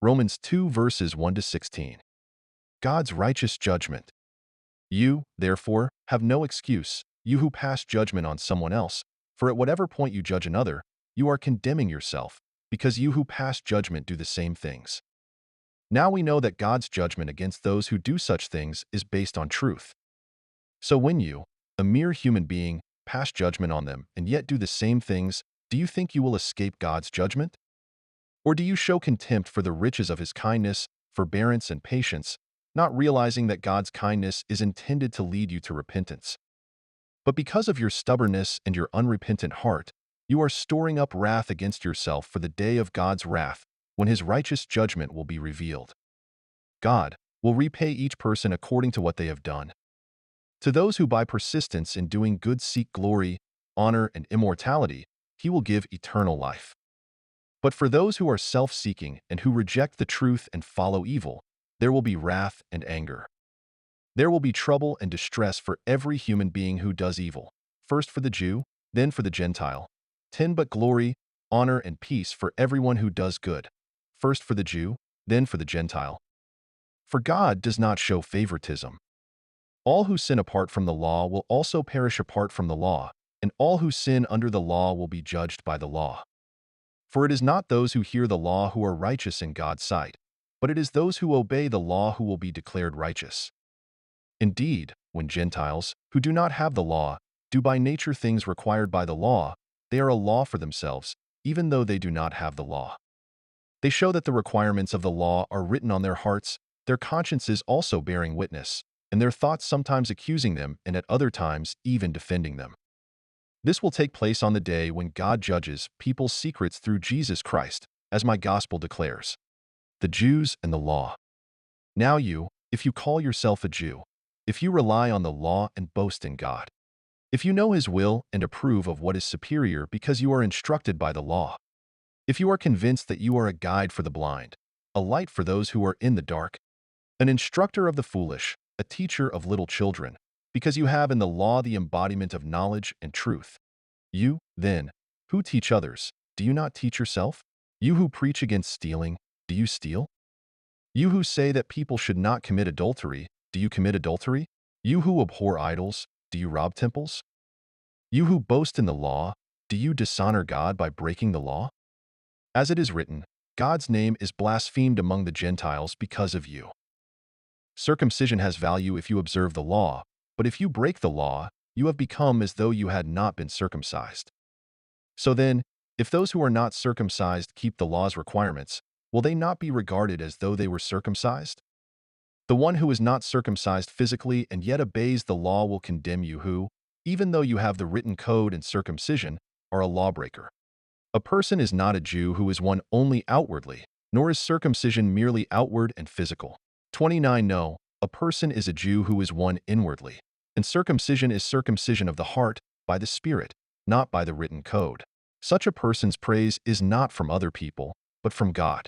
Romans 2 verses 1 to 16. God's righteous judgment. You, therefore, have no excuse, you who pass judgment on someone else, for at whatever point you judge another, you are condemning yourself, because you who pass judgment do the same things. Now we know that God's judgment against those who do such things is based on truth. So when you, a mere human being, pass judgment on them and yet do the same things, do you think you will escape God's judgment? Or do you show contempt for the riches of his kindness, forbearance, and patience, not realizing that God's kindness is intended to lead you to repentance? But because of your stubbornness and your unrepentant heart, you are storing up wrath against yourself for the day of God's wrath, when his righteous judgment will be revealed. God will repay each person according to what they have done. To those who by persistence in doing good seek glory, honor, and immortality, he will give eternal life. But for those who are self-seeking and who reject the truth and follow evil, there will be wrath and anger. There will be trouble and distress for every human being who does evil, first for the Jew, then for the Gentile. 10 But glory, honor, and peace for everyone who does good, first for the Jew, then for the Gentile. For God does not show favoritism. All who sin apart from the law will also perish apart from the law, and all who sin under the law will be judged by the law. For it is not those who hear the law who are righteous in God's sight, but it is those who obey the law who will be declared righteous. Indeed, when Gentiles, who do not have the law, do by nature things required by the law, they are a law for themselves, even though they do not have the law. They show that the requirements of the law are written on their hearts, their consciences also bearing witness, and their thoughts sometimes accusing them and at other times even defending them. This will take place on the day when God judges people's secrets through Jesus Christ, as my gospel declares. The Jews and the law. Now you, if you call yourself a Jew, if you rely on the law and boast in God, if you know his will and approve of what is superior because you are instructed by the law, if you are convinced that you are a guide for the blind, a light for those who are in the dark, an instructor of the foolish, a teacher of little children, because you have in the law the embodiment of knowledge and truth. You, then, who teach others, do you not teach yourself? You who preach against stealing, do you steal? You who say that people should not commit adultery, do you commit adultery? You who abhor idols, do you rob temples? You who boast in the law, do you dishonor God by breaking the law? As it is written, God's name is blasphemed among the Gentiles because of you. Circumcision has value if you observe the law, but if you break the law, you have become as though you had not been circumcised. So then, if those who are not circumcised keep the law's requirements, will they not be regarded as though they were circumcised? The one who is not circumcised physically and yet obeys the law will condemn you who, even though you have the written code and circumcision, are a lawbreaker. A person is not a Jew who is one only outwardly, nor is circumcision merely outward and physical. 29 No, a person is a Jew who is one inwardly, and circumcision is circumcision of the heart, by the Spirit, not by the written code. Such a person's praise is not from other people, but from God.